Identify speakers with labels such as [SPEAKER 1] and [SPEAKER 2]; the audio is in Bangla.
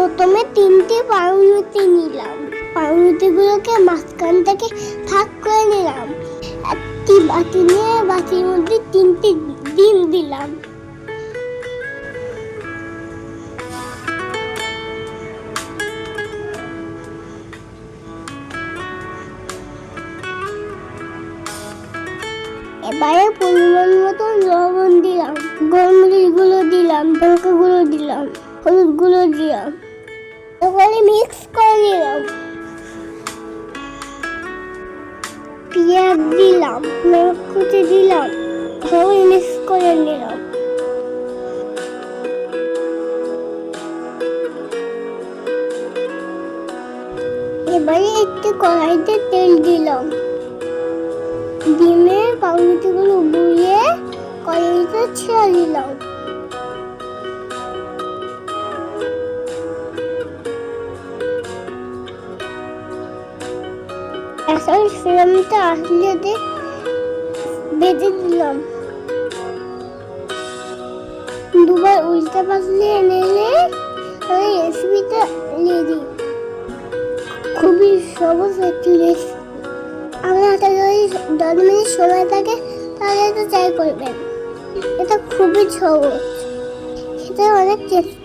[SPEAKER 1] প্রথমে 3টে পাউরুটি নিলাম। পাউরুটিগুলোকে মাঝখান থেকে ভাগ করে নিলাম। একটি বাটি নিয়ে বাটির মধ্যে 3টে ডিম দিলাম। এবারে পরিমাণ মতন লবণ দিলাম, গোলমরিচ গুঁড়ো দিলাম, লঙ্কা গুঁড়ো দিলাম, হলুদ গুঁড়ো দিলাম। এবারে মিক্স করে নিলাম। পেঁয়াজ দিলাম, নরম কুচি দিলাম, ভালো মিক্স করে নিলাম। এবারে একটি কড়াইতে তেল দিলাম। ডিমের পাউরুটিগুলো বুলিয়ে কড়াইতে ছেড়ে দিলাম। গ্যাসের ফ্লেমটা আসলে বেঁধে দিলাম। দুবার উল্টে পাল্টে নিলে রেসিপিটা রেডি। খুবই সহজ একটি রেসিপি। আপনার হাতে যদি 10 মিনিট সময় থাকে তাহলে এটা ট্রাই করবেন। এটা খুবই সহজ, খেতে অনেক টেস্টি।